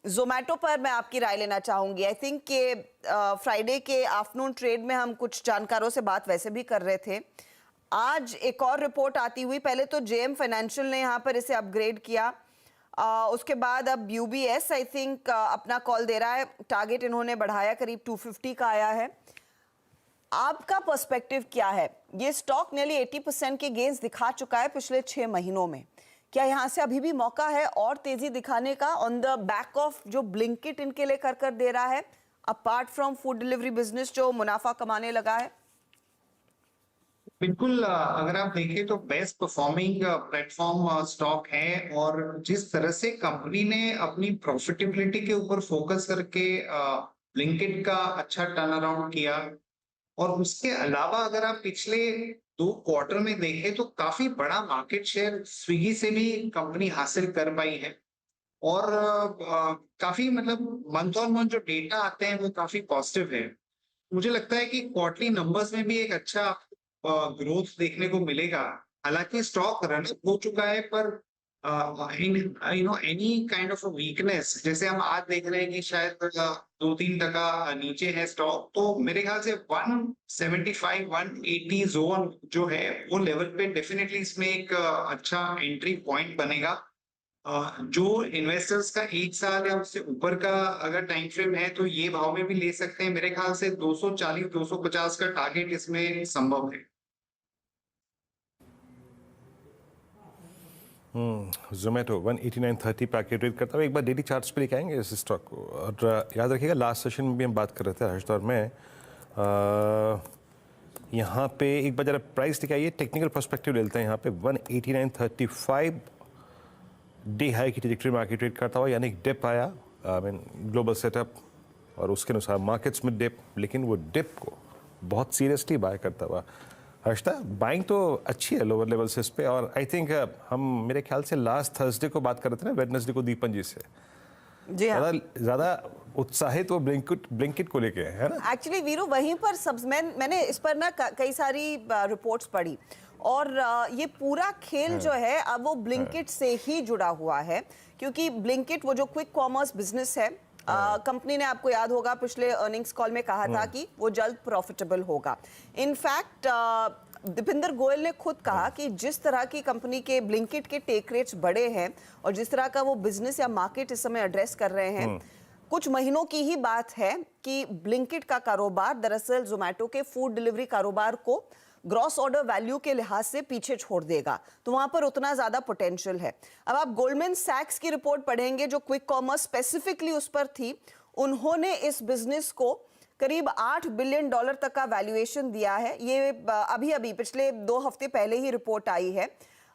जोमेटो पर मैं आपकी राय लेना चाहूंगी। आई थिंक कि फ्राइडे के आफ्टरनून ट्रेड में हम कुछ जानकारों से बात वैसे भी कर रहे थे। आज एक और रिपोर्ट आती हुई, पहले तो जेएम फाइनेंशियल ने यहाँ पर इसे अपग्रेड किया, उसके बाद अब यूबीएस आई थिंक अपना कॉल दे रहा है, टारगेट इन्होंने बढ़ाया, करीब 250 का आया है। आपका पर्सपेक्टिव क्या है? ये स्टॉक नियरली 80% के गेंस दिखा चुका है पिछले 6 महीनों में। क्या यहाँ से अभी भी मौका है और तेजी दिखाने का ऑन द बैक ऑफ जो ब्लिंकिट इनके लिए कर दे रहा है, apart from food delivery business जो मुनाफा कमाने लगा है? बिल्कुल, अगर आप देखें तो बेस्ट परफॉर्मिंग प्लेटफॉर्म स्टॉक है। और जिस तरह से कंपनी ने अपनी प्रॉफिटेबिलिटी के ऊपर फोकस करके ब्लिंकिट का अच्छा टर्न अराउंड किया, और उसके अलावा अगर आप पिछले 2 क्वार्टर में देखें तो काफी बड़ा मार्केट शेयर स्विगी से भी कंपनी हासिल कर पाई है। और काफी मतलब मंथ ऑन मंथ जो डेटा आते हैं वो काफी पॉजिटिव है। मुझे लगता है कि क्वार्टरली नंबर्स में भी एक अच्छा ग्रोथ देखने को मिलेगा। हालांकि स्टॉक रन अप हो चुका है, पर in any kind of weakness, जैसे हम आज देख रहे हैं कि शायद 2-3% नीचे है स्टॉक, तो मेरे ख्याल से 175-180 जोन जो है वो लेवल पे डेफिनेटली इसमें एक अच्छा एंट्री पॉइंट बनेगा। जो इन्वेस्टर्स का 1 साल या उससे ऊपर का अगर टाइम फ्रेम है तो ये भाव में भी ले सकते हैं। मेरे ख्याल से 240-250 का टारगेट इसमें संभव है। जोमेटो 189.30 पे आके ट्रेड करता है। एक बार डेली चार्ट्स पे लेके आएंगे इस स्टॉक को, और याद रखिएगा लास्ट सेशन में भी हम बात कर रहे थे हर्ष और मैं, यहाँ पे एक बार जरा प्राइस दिखाइए, टेक्निकल पर्सपेक्टिव लेते हैं। यहाँ पे 189.35 डे हाई की ट्रेजेक्टरी में आके ट्रेड करता हुआ, यानी एक डिप आया, आई मीन ग्लोबल सेटअप और उसके अनुसार मार्केट्स में डिप, लेकिन वो डिप को बहुत सीरियसली बाय करता हुआ। हर्षदा, बाइंग तो अच्छी है लोअर लेवल से इस पे, और आई थिंक हम मेरे ख्याल से लास्ट थर्सडे को बात कर रहे थे ना, वेडनेसडे को दीपन जी से, जी हाँ, ज्यादा उत्साहित वो ब्लिंकिट को लेके है ना। एक्चुअली वीरू वहीं पर मैंने इस पर ना कई सारी रिपोर्ट्स पढ़ी, और ये पूरा खेल जो है अब वो ब्लिंकिट से ही जुड़ा हुआ है, क्योंकि ब्लिंकिट वो जो क्विक कॉमर्स बिजनेस है, कंपनी ने, आपको याद होगा, पिछले अर्निंग्स कॉल में कहा था कि वो जल्द प्रॉफिटेबल होगा। इनफैक्ट दीपिंदर गोयल ने खुद कहा कि जिस तरह की कंपनी के ब्लिंकिट के टेक रेट्स बड़े हैं और जिस तरह का वो बिजनेस या मार्केट इस समय एड्रेस कर रहे हैं, कुछ महीनों की ही बात है कि ब्लिंकिट का कारोबार दरअसल जोमेटो के फूड डिलीवरी कारोबार को ग्रॉस ऑर्डर वैल्यू के लिहाज से पीछे छोड़ देगा, तो वहां पर उतना ज्यादा पोटेंशियल है। अब आप गोल्डमैन सैक्स की रिपोर्ट पढ़ेंगे जो क्विक कॉमर्स स्पेसिफिकली उस पर थी, उन्होंने इस बिजनेस को करीब $8 बिलियन तक का वैल्यूएशन दिया है। ये अभी अभी पिछले 2 हफ्ते पहले ही रिपोर्ट आई है,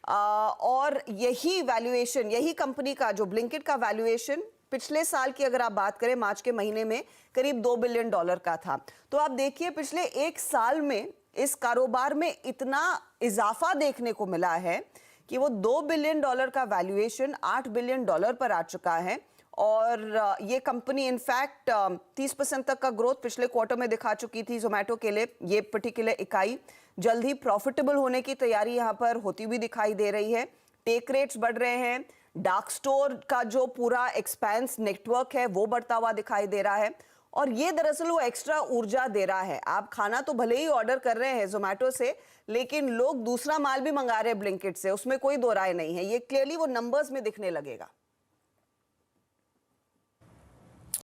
और यही वैल्यूएशन, यही कंपनी का जो ब्लिंकिट का वैल्यूएशन पिछले साल की अगर आप बात करें मार्च के महीने में करीब $2 बिलियन का था। तो आप देखिए पिछले 1 साल में इस कारोबार में इतना इजाफा देखने को मिला है कि वो $2 बिलियन का वैल्यूएशन $8 बिलियन पर आ चुका है। और ये कंपनी इनफैक्ट 30% तक का ग्रोथ पिछले क्वार्टर में दिखा चुकी थी। जोमेटो के लिए ये पर्टिकुलर इकाई जल्द ही प्रॉफिटेबल होने की तैयारी यहाँ पर होती हुई दिखाई दे रही है। टेक रेट्स बढ़ रहे हैं, डार्क स्टोर का जो पूरा एक्सपेंस नेटवर्क है वो बढ़ता हुआ दिखाई दे रहा है, और ये दरअसल वो एक्स्ट्रा ऊर्जा दे रहा है। आप खाना तो भले ही ऑर्डर कर रहे हैं जोमेटो से, लेकिन लोग दूसरा माल भी मंगा रहे हैं ब्लिंकिट से, उसमें कोई दो राय नहीं है। ये क्लियरली वो नंबर्स में दिखने लगेगा।